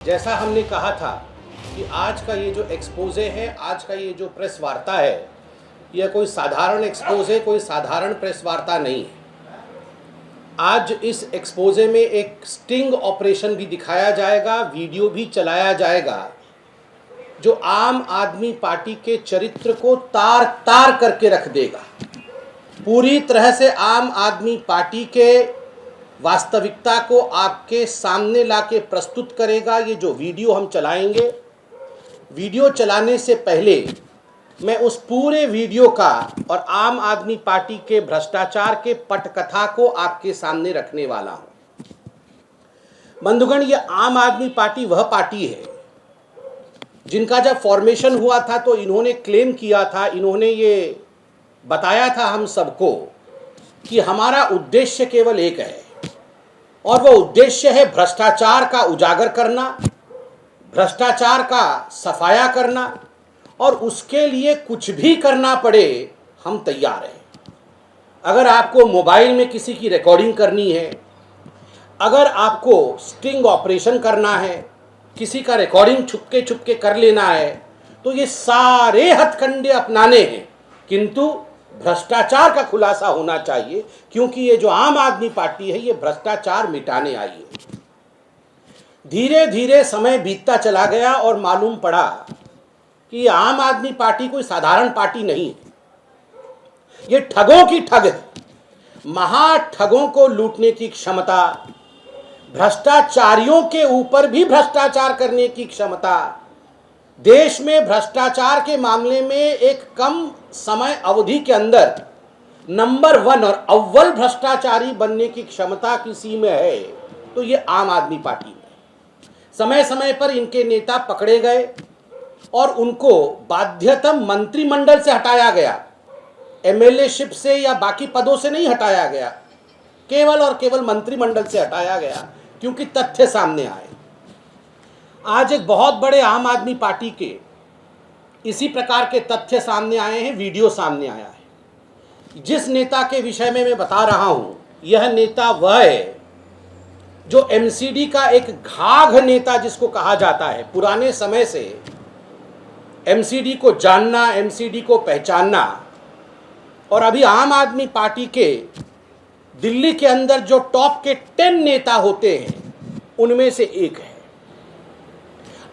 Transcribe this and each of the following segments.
जैसा हमने कहा था कि आज का ये जो एक्सपोजे है, आज का ये जो प्रेस वार्ता है, यह कोई साधारण एक्सपोजे, कोई साधारण प्रेस वार्ता नहीं है। आज इस एक्सपोजे में एक स्टिंग ऑपरेशन भी दिखाया जाएगा, वीडियो भी चलाया जाएगा, जो आम आदमी पार्टी के चरित्र को तार तार करके रख देगा। पूरी तरह से आम आदमी पार्टी के वास्तविकता को आपके सामने लाके प्रस्तुत करेगा। ये जो वीडियो हम चलाएंगे, वीडियो चलाने से पहले मैं उस पूरे वीडियो का और आम आदमी पार्टी के भ्रष्टाचार के पटकथा को आपके सामने रखने वाला हूं। बंधुगण, ये आम आदमी पार्टी वह पार्टी है जिनका जब फॉर्मेशन हुआ था तो इन्होंने क्लेम किया था, इन्होंने ये बताया था हम सबको कि हमारा उद्देश्य केवल एक है, और वह उद्देश्य है भ्रष्टाचार का उजागर करना, भ्रष्टाचार का सफाया करना, और उसके लिए कुछ भी करना पड़े हम तैयार हैं। अगर आपको मोबाइल में किसी की रिकॉर्डिंग करनी है, अगर आपको स्टिंग ऑपरेशन करना है, किसी का रिकॉर्डिंग छुपके कर लेना है, तो ये सारे हथकंडे अपनाने हैं, किंतु भ्रष्टाचार का खुलासा होना चाहिए, क्योंकि ये जो आम आदमी पार्टी है ये भ्रष्टाचार मिटाने आई है। धीरे धीरे समय बीतता चला गया और मालूम पड़ा कि ये आम आदमी पार्टी कोई साधारण पार्टी नहीं है, ये ठगों की ठग है। महाठगों को लूटने की क्षमता, भ्रष्टाचारियों के ऊपर भी भ्रष्टाचार करने की क्षमता, देश में भ्रष्टाचार के मामले में एक कम समय अवधि के अंदर नंबर 1 और अव्वल भ्रष्टाचारी बनने की क्षमता किसी में है तो ये आम आदमी पार्टी में। समय समय पर इनके नेता पकड़े गए और उनको बाध्यतम मंत्रिमंडल से हटाया गया, एमएलए-शिप से या बाकी पदों से नहीं हटाया गया, केवल और केवल मंत्रिमंडल से हटाया गया, क्योंकि तथ्य सामने आए। आज एक बहुत बड़े आम आदमी पार्टी के इसी प्रकार के तथ्य सामने आए हैं, वीडियो सामने आया है। जिस नेता के विषय में मैं बता रहा हूं, यह नेता वह है जो एमसीडी का एक घाघ नेता जिसको कहा जाता है। पुराने समय से एमसीडी को जानना, एमसीडी को पहचानना, और अभी आम आदमी पार्टी के दिल्ली के अंदर जो टॉप के 10 नेता होते हैं उनमें से एक है।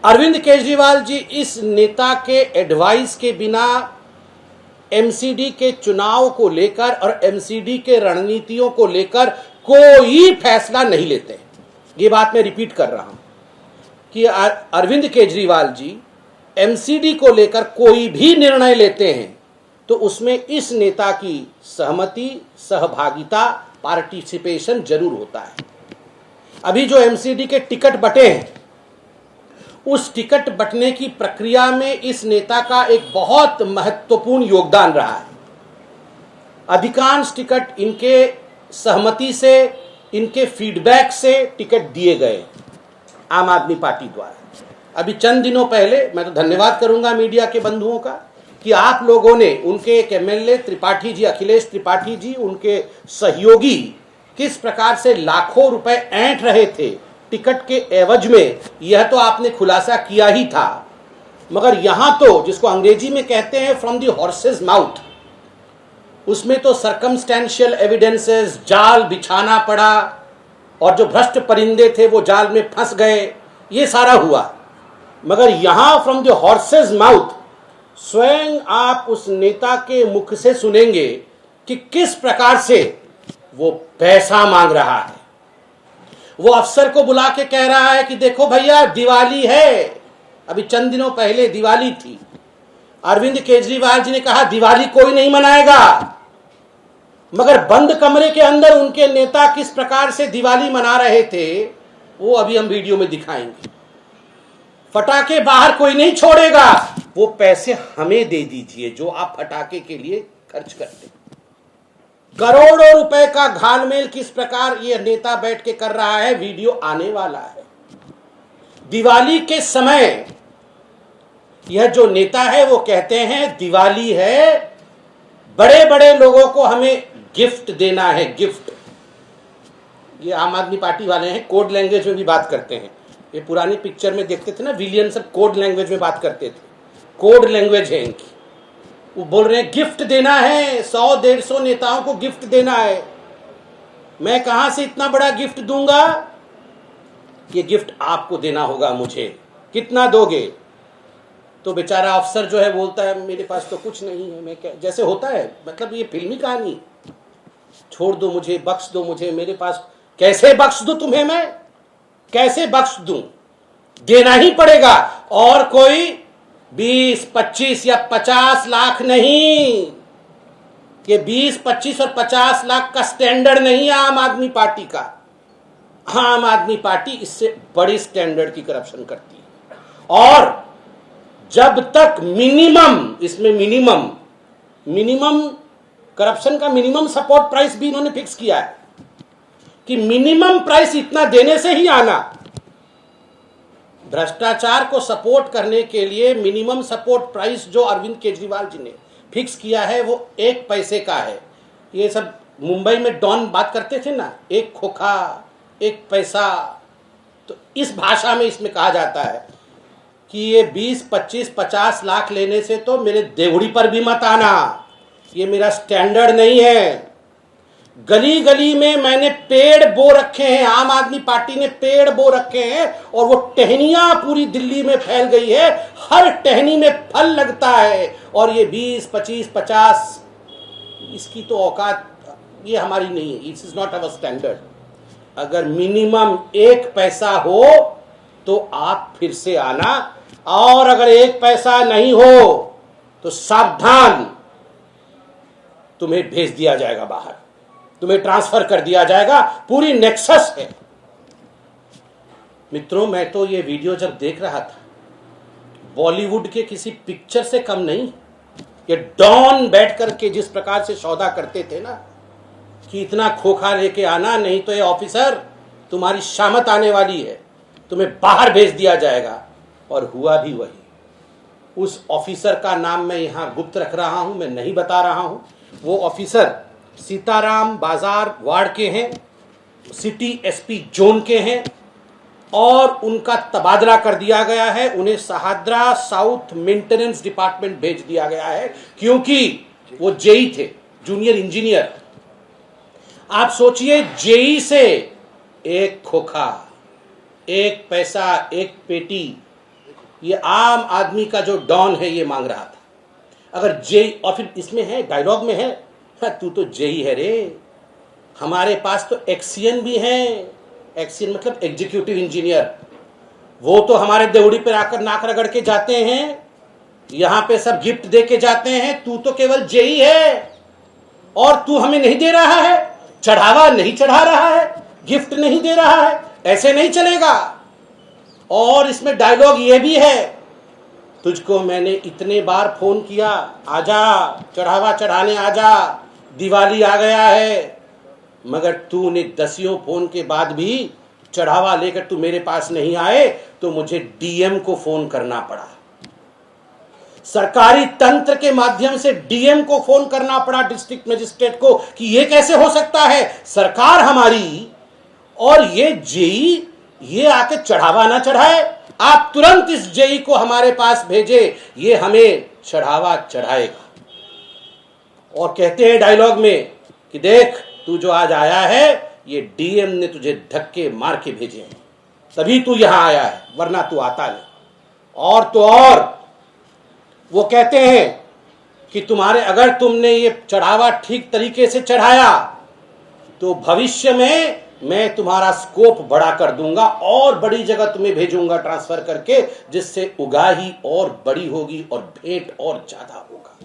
अरविंद केजरीवाल जी इस नेता के एडवाइस के बिना एमसीडी के चुनाव को लेकर और एमसीडी के रणनीतियों को लेकर कोई फैसला नहीं लेते। ये बात मैं रिपीट कर रहा हूं कि अरविंद केजरीवाल जी एमसीडी को लेकर कोई भी निर्णय लेते हैं तो उसमें इस नेता की सहमति, सहभागिता, पार्टिसिपेशन जरूर होता है। अभी जो एमसीडी के टिकट बटे हैं, उस टिकट बंटने की प्रक्रिया में इस नेता का एक बहुत महत्वपूर्ण योगदान रहा है। अधिकांश टिकट इनके सहमति से, इनके फीडबैक से टिकट दिए गए आम आदमी पार्टी द्वारा। अभी चंद दिनों पहले, मैं तो धन्यवाद करूंगा मीडिया के बंधुओं का कि आप लोगों ने उनके एक एमएलए त्रिपाठी जी, अखिलेश त्रिपाठी जी, उनके सहयोगी किस प्रकार से लाखों रुपए ऐंठ रहे थे टिकट के एवज में, यह तो आपने खुलासा किया ही था। मगर यहां तो जिसको अंग्रेजी में कहते हैं फ्रॉम द हॉर्सेस माउथ, उसमें तो सर्कमस्टेंशियल एविडेंसेस, जाल बिछाना पड़ा, और जो भ्रष्ट परिंदे थे वो जाल में फंस गए, ये सारा हुआ। मगर यहां फ्रॉम द हॉर्सेस माउथ स्वयं आप उस नेता के मुख से सुनेंगे कि किस प्रकार से वो पैसा मांग रहा है। वो अफसर को बुला के कह रहा है कि देखो भैया, दिवाली है, अभी चंद दिनों पहले दिवाली थी। अरविंद केजरीवाल जी ने कहा दिवाली कोई नहीं मनाएगा, मगर बंद कमरे के अंदर उनके नेता किस प्रकार से दिवाली मना रहे थे वो अभी हम वीडियो में दिखाएंगे। फटाके बाहर कोई नहीं छोड़ेगा, वो पैसे हमें दे दीजिए जो आप फटाके के लिए खर्च करते। करोड़ों रुपए का घालमेल किस प्रकार ये नेता बैठ के कर रहा है, वीडियो आने वाला है। दिवाली के समय यह जो नेता है वो कहते हैं दिवाली है, बड़े बड़े लोगों को हमें गिफ्ट देना है, गिफ्ट। ये आम आदमी पार्टी वाले हैं, कोड लैंग्वेज में भी बात करते हैं ये पुरानी पिक्चर में देखते थे ना, विलियन सब कोड लैंग्वेज में बात करते थे, कोड लैंग्वेज है इनकी। वो बोल रहे हैं गिफ्ट देना है, 100-150 नेताओं को गिफ्ट देना है। मैं कहां से इतना बड़ा गिफ्ट दूंगा? ये गिफ्ट आपको देना होगा मुझे। कितना दोगे? तो बेचारा अफसर जो है बोलता है मेरे पास तो कुछ नहीं है, मैं क्या, जैसे होता है, मतलब ये फिल्मी कहानी, छोड़ दो मुझे, बख्श दो मुझे, मेरे पास। कैसे बख्श दूं तुम्हें मैं? कैसे बख्श दूं? देना ही पड़ेगा। और कोई 20, 25 या 50 लाख नहीं। ये 20, 25 और 50 लाख का स्टैंडर्ड नहीं है आम आदमी पार्टी का। आम आदमी पार्टी इससे बड़ी स्टैंडर्ड की करप्शन करती है। और जब तक मिनिमम, इसमें मिनिमम करप्शन का मिनिमम सपोर्ट प्राइस भी इन्होंने फिक्स किया है कि मिनिमम प्राइस इतना देने से ही आना। भ्रष्टाचार को सपोर्ट करने के लिए मिनिमम सपोर्ट प्राइस जो अरविंद केजरीवाल जी ने फिक्स किया है वो 1 पैसे का है। ये सब मुंबई में डॉन बात करते थे ना, 1 खोखा 1 पैसा। तो इस भाषा में इसमें कहा जाता है कि ये 20, 25, 50 लाख लेने से तो मेरे देवड़ी पर भी मत आना, ये मेरा स्टैंडर्ड नहीं है। गली गली में मैंने पेड़ बो रखे हैं, आम आदमी पार्टी ने पेड़ बो रखे हैं, और वो टहनियां पूरी दिल्ली में फैल गई है। हर टहनी में फल लगता है। और ये 20, 25, 50, इसकी तो औकात ये हमारी नहीं है। It's is not our standard. अगर मिनिमम 1 पैसा हो तो आप फिर से आना, और अगर 1 पैसा नहीं हो तो सावधान, तुम्हें भेज दिया जाएगा बाहर, तुम्हें ट्रांसफर कर दिया जाएगा। पूरी नेक्सस है। मित्रों, मैं तो ये वीडियो जब देख रहा था, बॉलीवुड के किसी पिक्चर से कम नहीं। ये डॉन बैठ करके जिस प्रकार से सौदा करते थे ना, कि इतना खोखा लेके आना, नहीं तो ये ऑफिसर तुम्हारी शामत आने वाली है, तुम्हें बाहर भेज दिया जाएगा। और हुआ भी वही। उस ऑफिसर का नाम मैं यहां गुप्त रख रहा हूं, मैं नहीं बता रहा हूं। वो ऑफिसर सीताराम बाजार वार्ड के हैं, सिटी एसपी जोन के हैं, और उनका तबादला कर दिया गया है। उन्हें सहाद्रा साउथ मेंटेनेंस डिपार्टमेंट भेज दिया गया है, क्योंकि वो जेई थे, जूनियर इंजीनियर। आप सोचिए, जेई से 1 खोखा 1 पैसा 1 पेटी, ये आम आदमी का जो डॉन है ये मांग रहा था। अगर जेई, और फिर इसमें है, डायलॉग में है, तू तो जेई है रे, हमारे पास तो एक्सियन भी है। एक्सियन मतलब एग्जीक्यूटिव इंजीनियर। वो तो हमारे देवड़ी पर आकर नाक रगड़ के जाते हैं, यहां पे सब गिफ्ट दे के जाते हैं। तू तो केवल जेई है, और तू हमें नहीं दे रहा है, चढ़ावा नहीं चढ़ा रहा है, गिफ्ट नहीं दे रहा है, ऐसे नहीं चलेगा। और इसमें डायलॉग ये भी है, तुझको मैंने इतने बार फोन किया, आजा चढ़ावा चढ़ाने आजा, दिवाली आ गया है, मगर तूने 10 फोन के बाद भी चढ़ावा लेकर तू मेरे पास नहीं आए, तो मुझे डीएम को फोन करना पड़ा। सरकारी तंत्र के माध्यम से डीएम को फोन करना पड़ा, डिस्ट्रिक्ट मजिस्ट्रेट को, कि यह कैसे हो सकता है, सरकार हमारी और ये जेई ये आके चढ़ावा ना चढ़ाए, आप तुरंत इस जेई को हमारे पास भेजे, ये हमें चढ़ावा चढ़ाएगा। और कहते हैं डायलॉग में कि देख, तू जो आज आया है, ये डीएम ने तुझे धक्के मार के भेजे हैं, तभी तू यहां आया है, वरना तू आता नहीं। और तो और वो कहते हैं कि तुम्हारे, अगर तुमने ये चढ़ावा ठीक तरीके से चढ़ाया तो भविष्य में मैं तुम्हारा स्कोप बड़ा कर दूंगा, और बड़ी जगह तुम्हें भेजूंगा ट्रांसफर करके, जिससे उगाही और बड़ी होगी और भेंट और ज्यादा होगा।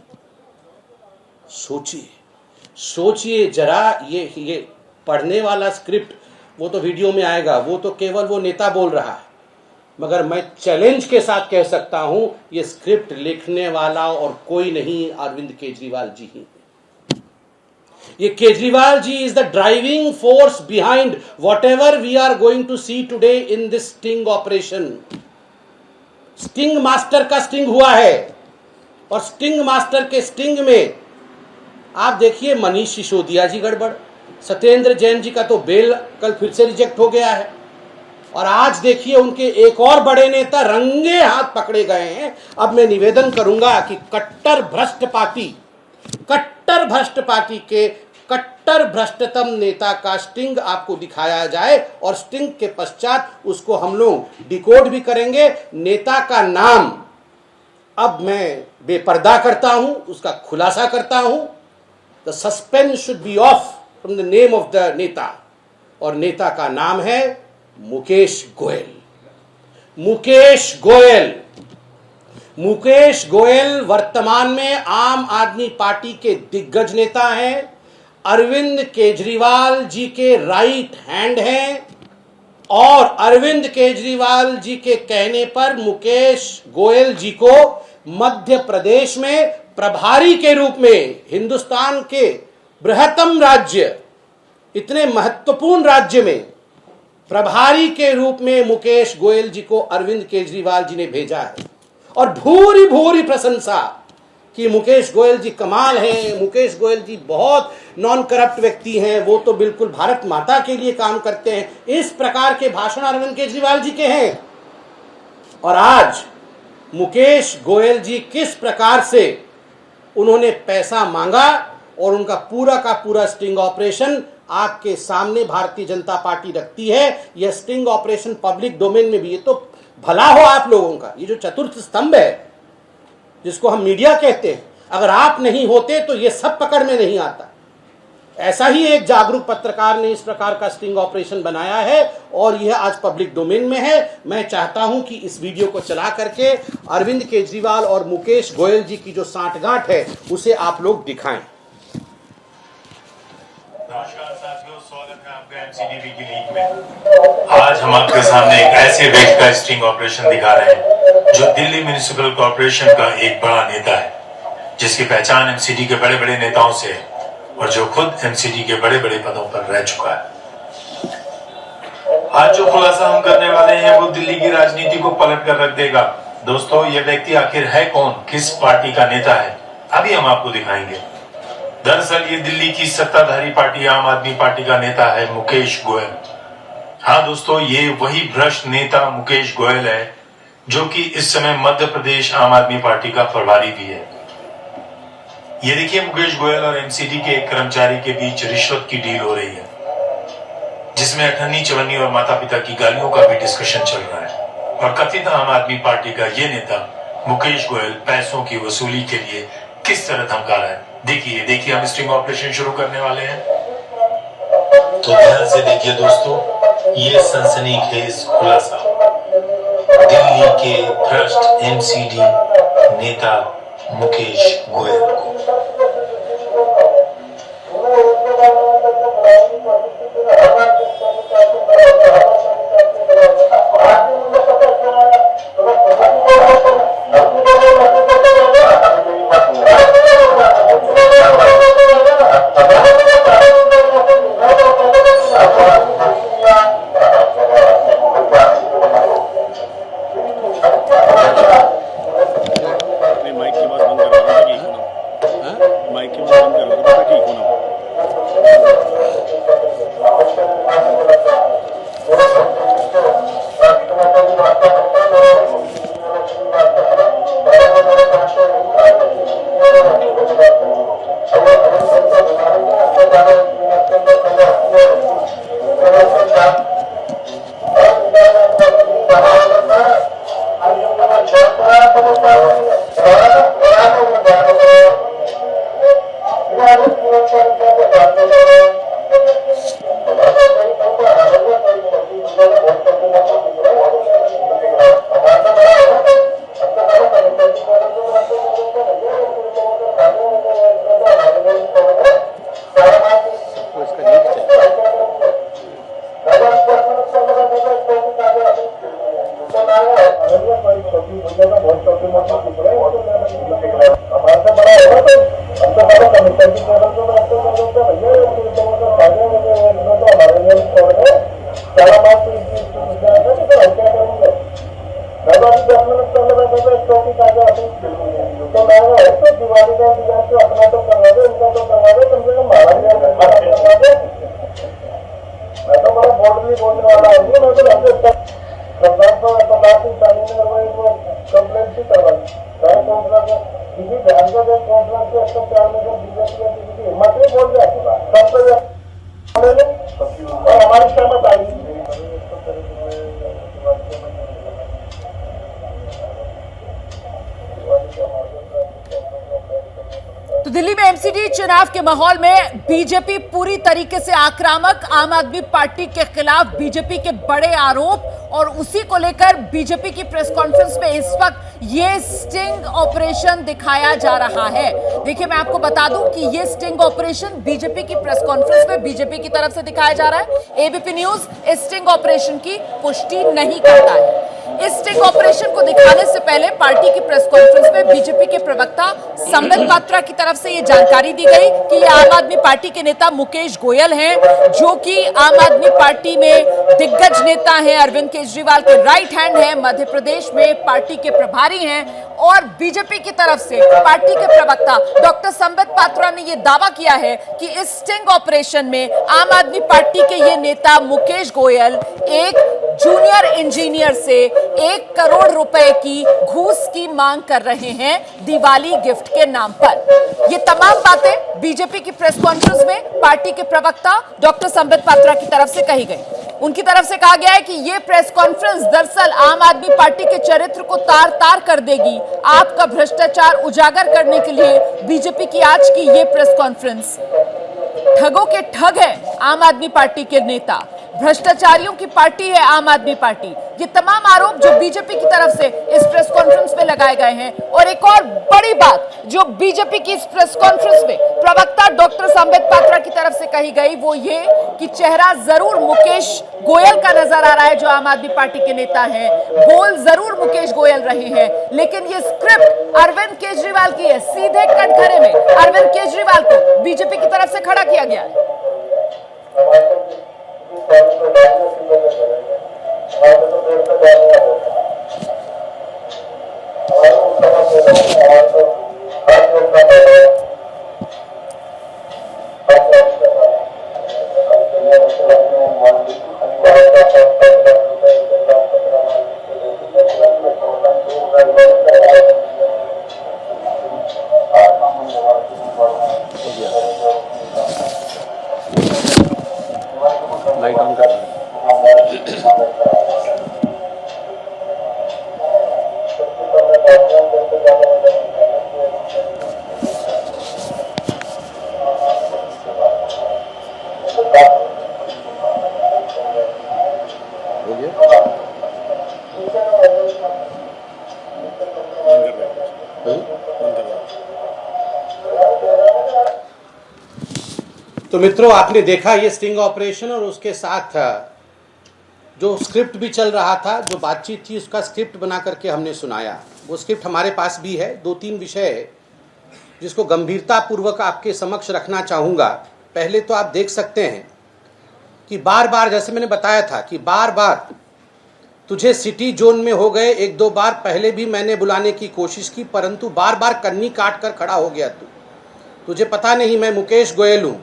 सोचिए जरा, ये पढ़ने वाला स्क्रिप्ट वो तो वीडियो में आएगा, वो तो केवल वो नेता बोल रहा है, मगर मैं चैलेंज के साथ कह सकता हूं, ये स्क्रिप्ट लिखने वाला और कोई नहीं, अरविंद केजरीवाल जी ही। ये Kejriwal ji is the driving force behind whatever we are going to see today in this sting operation. Sting master का स्टिंग हुआ है, और स्टिंग मास्टर के स्टिंग में आप देखिए, मनीष सिसोदिया जी गड़बड़, सत्येंद्र जैन जी का तो बेल कल फिर से रिजेक्ट हो गया है, और आज देखिए उनके एक और बड़े नेता रंगे हाथ पकड़े गए हैं। अब मैं निवेदन करूंगा कि कट्टर भ्रष्ट पार्टी के कट्टर भ्रष्टतम नेता का स्टिंग आपको दिखाया जाए और स्टिंग के पश्चात उसको हम लोग डिकोड भी करेंगे। नेता का नाम अब मैं बेपर्दा करता हूं, उसका खुलासा करता हूं। The suspense should be of from the name of the नेता, और नेता का नाम है मुकेश गोयल। मुकेश गोयल वर्तमान में आम आदमी पार्टी के दिग्गज नेता हैं, अरविंद केजरीवाल जी के राइट हैंड हैं, और अरविंद केजरीवाल जी के कहने पर मुकेश गोयल जी को मध्य प्रदेश में प्रभारी के रूप में, हिंदुस्तान के बृहत्तम राज्य, इतने महत्वपूर्ण राज्य में प्रभारी के रूप में मुकेश गोयल जी को अरविंद केजरीवाल जी ने भेजा है। और भूरी भूरी प्रशंसा कि मुकेश गोयल जी कमाल हैं, मुकेश गोयल जी बहुत नॉन करप्ट व्यक्ति हैं, वो तो बिल्कुल भारत माता के लिए काम करते हैं। इस प्रकार के भाषण अरविंद केजरीवाल जी के हैं। और आज मुकेश गोयल जी किस प्रकार से उन्होंने पैसा मांगा और उनका पूरा का पूरा स्टिंग ऑपरेशन आपके सामने भारतीय जनता पार्टी रखती है। यह स्टिंग ऑपरेशन पब्लिक डोमेन में भी, ये तो भला हो आप लोगों का, ये जो चतुर्थ स्तंभ है जिसको हम मीडिया कहते हैं, अगर आप नहीं होते तो ये सब पकड़ में नहीं आता। ऐसा ही एक जागरूक पत्रकार ने इस प्रकार का स्टिंग ऑपरेशन बनाया है और यह आज पब्लिक डोमेन में है। मैं चाहता हूं कि इस वीडियो को चला करके अरविंद केजरीवाल और मुकेश गोयल जी की जो सांठगांठ है उसे आप लोग दिखाएं। नमस्कार साथियों, स्वागत है आपका एमसीडीबी की लीग में। आज हम आपके सामने एक ऐसे व्यक्ति का स्टिंग ऑपरेशन दिखा रहे हैं जो दिल्ली म्युनिसिपल कॉर्पोरेशन का एक बड़ा नेता है, जिसकी पहचान एमसीडी के बड़े बड़े नेताओं से है और जो खुद एमसीडी के बड़े बड़े पदों पर रह चुका है। आज जो खुलासा हम करने वाले हैं वो दिल्ली की राजनीति को पलट कर रख देगा। दोस्तों, ये व्यक्ति आखिर है कौन, किस पार्टी का नेता है, अभी हम आपको दिखाएंगे। दरअसल ये दिल्ली की सत्ताधारी पार्टी आम आदमी पार्टी का नेता है मुकेश गोयल। हाँ दोस्तों, ये वही भ्रष्ट नेता मुकेश गोयल है जो कि इस समय मध्य प्रदेश आम आदमी पार्टी का प्रभारी भी है। ये देखिए, मुकेश गोयल और एमसीडी के एक कर्मचारी के बीच रिश्वत की डील हो रही है, जिसमें अठन्नी चवन्नी और माता पिता की गालियों का भी डिस्कशन चल रहा है। और कथित आम आदमी पार्टी का ये नेता मुकेश गोयल पैसों की वसूली के लिए किस तरह धमका रहा है। देखिए हम स्टिंग ऑपरेशन शुरू करने वाले हैं, तो ध्यान से देखिए दोस्तों। ये सनसनीखेज खुलासा दिल्ली के भ्रष्ट एमसीडी नेता मुकेश गोयल को। कंप्लेंट भी करवाई किसी ध्यान से कॉन्फ्रेंस के 104 में जब बीजेपी की हिम्मत नहीं बोल दिया सब तो हमारी सहमत आई। तो दिल्ली में एमसीडी चुनाव के माहौल में बीजेपी पूरी तरीके से आक्रामक, आम आदमी पार्टी के खिलाफ बीजेपी के बड़े आरोप और उसी को लेकर बीजेपी की प्रेस कॉन्फ्रेंस में इस वक्त ये स्टिंग ऑपरेशन दिखाया जा रहा है। देखिए, मैं आपको बता दूं कि ये स्टिंग ऑपरेशन बीजेपी की प्रेस कॉन्फ्रेंस में बीजेपी की तरफ से दिखाया जा रहा है। एबीपी न्यूज इस स्टिंग ऑपरेशन की पुष्टि नहीं करता है। इस स्टिंग ऑपरेशन को दिखाने से पहले पार्टी की प्रेस कॉन्फ्रेंस में बीजेपी के प्रवक्ता संबित पात्रा की तरफ से यह जानकारी दी गई कि ये आम आदमी पार्टी के नेता मुकेश गोयल हैं, जो कि आम आदमी पार्टी में दिग्गज नेता हैं, अरविंद केजरीवाल के राइट हैंड हैं, मध्य प्रदेश में पार्टी के प्रभारी हैं। और बीजेपी की तरफ से पार्टी के प्रवक्ता डॉक्टर संबित पात्रा ने यह दावा किया है कि इस स्टिंग ऑपरेशन में आम आदमी पार्टी के ये नेता मुकेश गोयल एक जूनियर इंजीनियर से 1 करोड़ रुपए की घूस की मांग कर रहे हैं दिवाली गिफ्ट के नाम पर। ये तमाम बातें बीजेपी की प्रेस कॉन्फ्रेंस में पार्टी के प्रवक्ता डॉक्टर संबित पात्रा की तरफ से कही गई। उनकी तरफ से कहा गया है कि यह प्रेस कॉन्फ्रेंस दरअसल आम आदमी पार्टी के चरित्र को तार तार कर देगी। आपका भ्रष्टाचार उजागर करने के लिए बीजेपी की आज की यह प्रेस कॉन्फ्रेंस ठगों के ठग है आम आदमी पार्टी के नेता, भ्रष्टाचारियों की पार्टी है आम आदमी पार्टी। ये तमाम आरोप जो बीजेपी की तरफ से इस प्रेस कॉन्फ्रेंस में लगाए गए हैं। और एक और बड़ी बात जो बीजेपी की इस प्रेस कॉन्फ्रेंस में प्रवक्ता डॉक्टर संबित पात्रा की तरफ से कही गई वो ये कि चेहरा जरूर मुकेश गोयल का नजर आ रहा है, जो आम आदमी पार्टी के नेता हैं, बोल जरूर मुकेश गोयल रहे हैं, लेकिन ये स्क्रिप्ट अरविंद केजरीवाल की है। सीधे कटघरे में अरविंद केजरीवाल को बीजेपी की तरफ से खड़ा किया गया है। लाइट ऑन कर तो मित्रों, आपने देखा ये स्टिंग ऑपरेशन और उसके साथ जो स्क्रिप्ट भी चल रहा था, जो बातचीत थी, उसका स्क्रिप्ट बना करके हमने सुनाया। वो स्क्रिप्ट हमारे पास भी है। 2-3 विषय जिसको गंभीरता पूर्वक आपके समक्ष रखना चाहूँगा। पहले तो आप देख सकते हैं कि बार बार, जैसे मैंने बताया था कि बार बार तुझे सिटी जोन में हो गए, 1-2 बार पहले भी मैंने बुलाने की कोशिश की, परंतु बार बार कन्नी काट कर खड़ा हो गया। तुझे पता नहीं मैं मुकेश गोयल हूँ,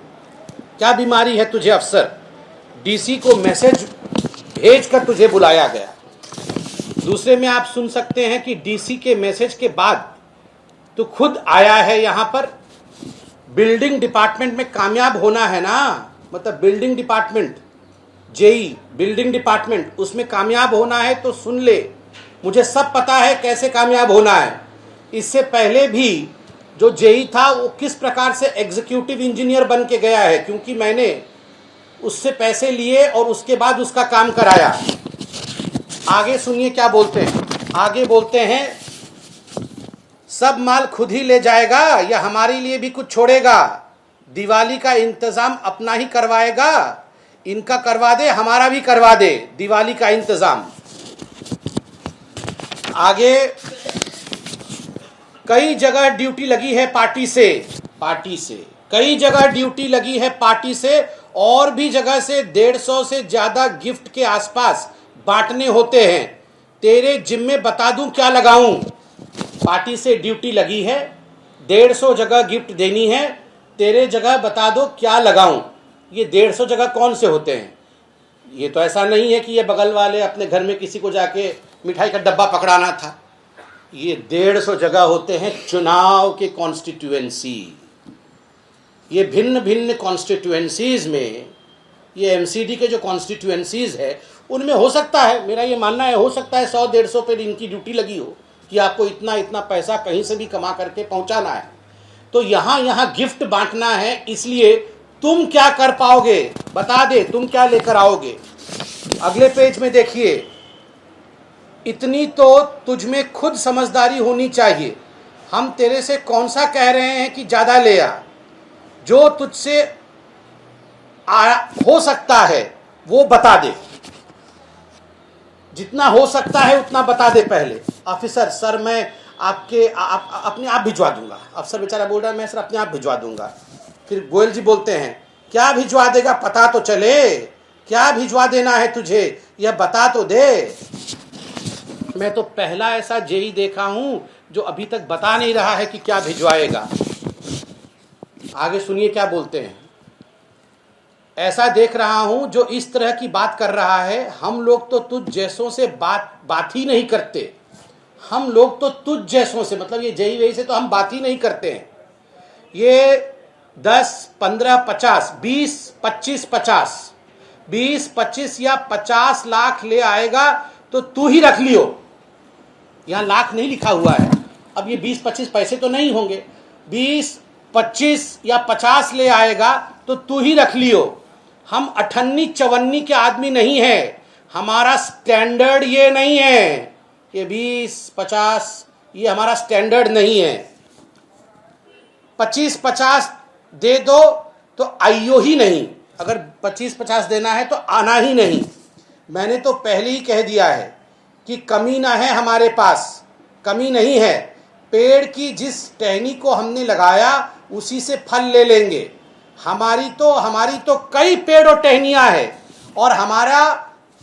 क्या बीमारी है तुझे अफसर? डीसी को मैसेज भेज कर तुझे बुलाया गया। दूसरे में आप सुन सकते हैं कि डीसी के मैसेज के बाद तू खुद आया है यहाँ पर। बिल्डिंग डिपार्टमेंट में कामयाब होना है ना, मतलब building department, JE building department, उसमें कामयाब होना है तो सुन ले, मुझे सब पता है कैसे कामयाब होना है। इससे पहले भी जो जेई था वो किस प्रकार से एग्जीक्यूटिव इंजीनियर बन के गया है, क्योंकि मैंने उससे पैसे लिए और उसके बाद उसका काम कराया। आगे सुनिए क्या बोलते हैं। आगे बोलते हैं, सब माल खुद ही ले जाएगा या हमारे लिए भी कुछ छोड़ेगा? दिवाली का इंतजाम अपना ही करवाएगा? इनका करवा दे, हमारा भी करवा दे दिवाली का इंतजाम। आगे, कई जगह ड्यूटी लगी है पार्टी से कई जगह ड्यूटी लगी है पार्टी से, और भी जगह से 150 से ज्यादा गिफ्ट के आसपास बांटने होते हैं। तेरे जिम्मे बता दूं क्या लगाऊं? पार्टी से ड्यूटी लगी है, 150 जगह गिफ्ट देनी है, तेरे जगह बता दो क्या लगाऊं? ये 150 जगह कौन से होते हैं? ये तो ऐसा नहीं है कि ये बगल वाले अपने घर में किसी को जाके मिठाई का डब्बा पकड़ाना था। ये 150 जगह होते हैं चुनाव के कॉन्स्टिट्यूएंसी। ये भिन्न भिन्न कॉन्स्टिट्यूएंसीज में, ये एमसीडी के जो कॉन्स्टिट्यूएंसीज है उनमें हो सकता है, मेरा ये मानना है, हो सकता है 100-150 पे इनकी ड्यूटी लगी हो कि आपको इतना इतना पैसा कहीं से भी कमा करके पहुंचाना है। तो यहाँ गिफ्ट बांटना है, इसलिए तुम क्या कर पाओगे बता दे, तुम क्या लेकर आओगे। अगले पेज में देखिए, इतनी तो तुझ में खुद समझदारी होनी चाहिए। हम तेरे से कौन सा कह रहे हैं कि ज्यादा ले आ, जो तुझसे हो सकता है वो बता दे, जितना हो सकता है उतना बता दे पहले। ऑफिसर सर मैं आपके अपने आप भिजवा दूंगा। अफसर बेचारा बोल रहा है मैं सर अपने आप भिजवा दूंगा। फिर गोयल जी बोलते हैं क्या भिजवा देगा, पता तो चले, क्या भिजवा देना है तुझे, यह बता तो दे। मैं तो पहला ऐसा जेई देखा हूं जो अभी तक बता नहीं रहा है कि क्या भिजवाएगा। आगे सुनिए क्या बोलते हैं। ऐसा देख रहा हूं जो इस तरह की बात कर रहा है। हम लोग तो तुझ जैसों से बात ही नहीं करते। हम लोग तो तुझ जैसों से, मतलब ये जेई वेई से तो हम बात ही नहीं करते हैं। ये 10, 15, 50, 20, 25, 50, 20, 25 या 50 लाख ले आएगा तो तू ही रख लियो। यहां लाख नहीं लिखा हुआ है। अब ये 20-25 पैसे तो नहीं होंगे। 20, 25 या 50 ले आएगा तो तू ही रख लियो। हम 58-54 के आदमी नहीं है। हमारा स्टैंडर्ड ये नहीं है। ये 20, 50 ये हमारा स्टैंडर्ड नहीं है। 25-50 दे दो तो आइयो ही नहीं। अगर 25-50 देना है तो आना ही नहीं। मैंने तो पहले ही कह दिया है कि कमी ना है हमारे पास, कमी नहीं है। पेड़ की जिस टहनी को हमने लगाया उसी से फल ले लेंगे। हमारी तो कई पेड़ और टहनियां हैं और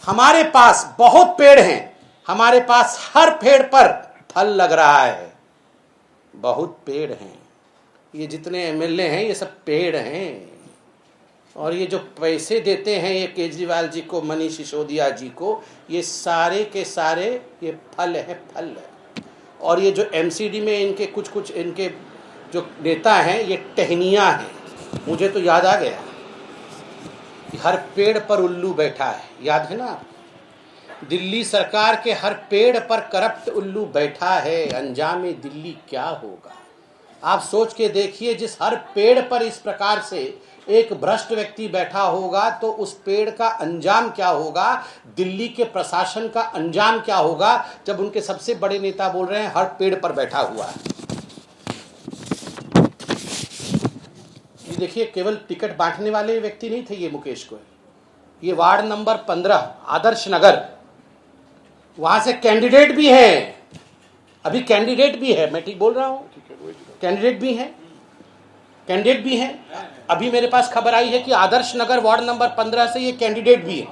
हमारे पास बहुत पेड़ हैं। हमारे पास हर पेड़ पर फल लग रहा है। बहुत पेड़ हैं। ये जितने एमएलए हैं ये सब पेड़ हैं। और ये जो पैसे देते हैं ये केजरीवाल जी को, मनीष सिसोदिया जी को, ये सारे के सारे ये फल है, फल है। और ये जो एमसीडी में इनके कुछ इनके जो नेता हैं ये टहनियाँ हैं। मुझे तो याद आ गया, हर पेड़ पर उल्लू बैठा है, याद है ना। दिल्ली सरकार के हर पेड़ पर करप्ट उल्लू बैठा है। अंजामे दिल्ली क्या होगा आप सोच के देखिए। जिस हर पेड़ पर इस प्रकार से एक भ्रष्ट व्यक्ति बैठा होगा तो उस पेड़ का अंजाम क्या होगा, दिल्ली के प्रशासन का अंजाम क्या होगा, जब उनके सबसे बड़े नेता बोल रहे हैं हर पेड़ पर बैठा हुआ है। ये देखिए, केवल टिकट बांटने वाले व्यक्ति नहीं थे ये मुकेश गोयल। ये वार्ड नंबर 15 आदर्श नगर, वहां से कैंडिडेट भी है। अभी कैंडिडेट भी है, मैं ठीक बोल रहा हूं, कैंडिडेट भी है। अभी मेरे पास खबर आई है कि आदर्श नगर वार्ड नंबर 15 से ये कैंडिडेट भी है।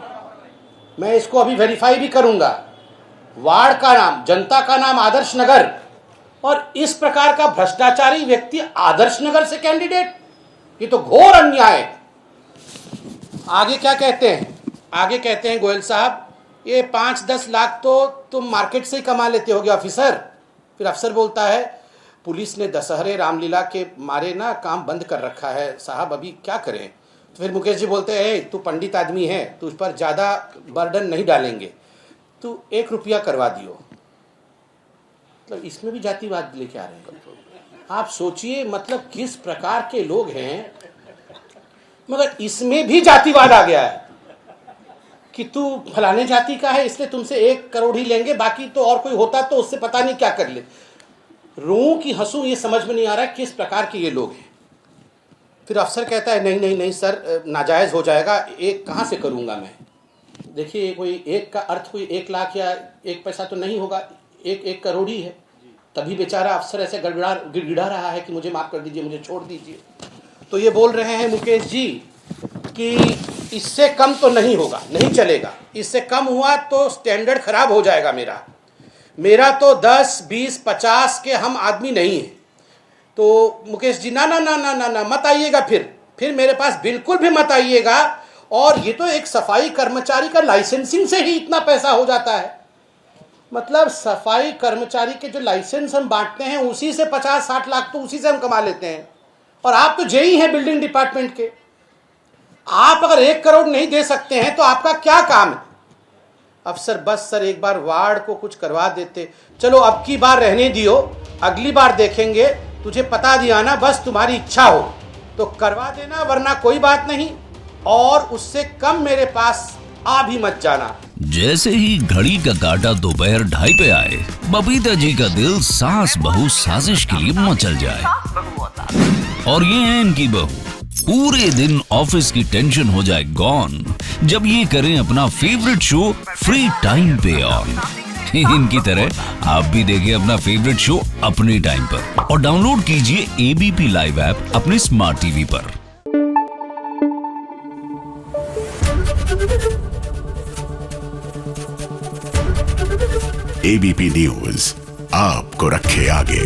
मैं इसको अभी वेरीफाई भी करूंगा। वार्ड का नाम, जनता का नाम आदर्श नगर, और इस प्रकार का भ्रष्टाचारी व्यक्ति आदर्श नगर से कैंडिडेट, ये तो घोर अन्याय है। आगे क्या कहते हैं? आगे कहते हैं गोयल साहब, ये 5-10 लाख तो तुम मार्केट से ही कमा लेते होगे ऑफिसर। फिर अफसर बोलता है पुलिस ने दशहरे रामलीला के मारे ना काम बंद कर रखा है साहब, अभी क्या करें। तो फिर मुकेश जी बोलते हैं तू पंडित आदमी है, तू उस पर ज़्यादा बर्डन नहीं डालेंगे, तू 1 रुपया करवा दियो। मतलब इसमें भी जातिवाद लेके आ रहे हैं। आप सोचिए, मतलब किस प्रकार के लोग हैं। मगर इसमें भी जातिवाद आ गया है कि तू फलाने जाति का है इसलिए तुमसे 1 करोड़ ही लेंगे, बाकी तो और कोई होता तो उससे पता नहीं क्या कर ले। रोऊं कि हंसूं ये समझ में नहीं आ रहा है किस प्रकार के ये लोग हैं। फिर अफसर कहता है नहीं सर, नाजायज़ हो जाएगा, 1 कहाँ से करूँगा मैं। देखिए, कोई 1 का अर्थ कोई 1 लाख या 1 पैसा तो नहीं होगा, 1 करोड़ ही है। तभी बेचारा अफसर ऐसे गिड़गिड़ा रहा है कि मुझे माफ़ कर दीजिए, मुझे छोड़ दीजिए। तो ये बोल रहे हैं मुकेश जी कि इससे कम तो नहीं होगा, नहीं चलेगा। इससे कम हुआ तो स्टैंडर्ड खराब हो जाएगा मेरा तो 10, 20, 50 के हम आदमी नहीं हैं। तो मुकेश जी ना मत आइएगा, फिर मेरे पास बिल्कुल भी मत आइएगा। और ये तो एक सफाई कर्मचारी का लाइसेंसिंग से ही इतना पैसा हो जाता है। मतलब सफाई कर्मचारी के जो लाइसेंस हम बांटते हैं उसी से 50-60 लाख तो उसी से हम कमा लेते हैं। और आप तो जेई हैं बिल्डिंग डिपार्टमेंट के, आप अगर 1 करोड़ नहीं दे सकते हैं तो आपका क्या काम है? अफसर बस सर एक बार वार्ड को कुछ करवा देते, चलो अब की बार रहने दियो, अगली बार देखेंगे, तुझे पता दिया ना, बस तुम्हारी इच्छा हो तो करवा देना, वरना कोई बात नहीं, और उससे कम मेरे पास आ भी मत जाना। जैसे ही घड़ी का काटा दोपहर 2:30 पे आए, बबीता जी का दिल सास बहू साजिश के लिए मचल जाए। और ये है इनकी बहू, पूरे दिन ऑफिस की टेंशन हो जाए गॉन जब ये करें अपना फेवरेट शो फ्री टाइम पे ऑन। इनकी तरह आप भी देखिए अपना फेवरेट शो अपने टाइम पर और डाउनलोड कीजिए एबीपी लाइव ऐप अपने स्मार्ट टीवी पर। एबीपी न्यूज आपको रखे आगे।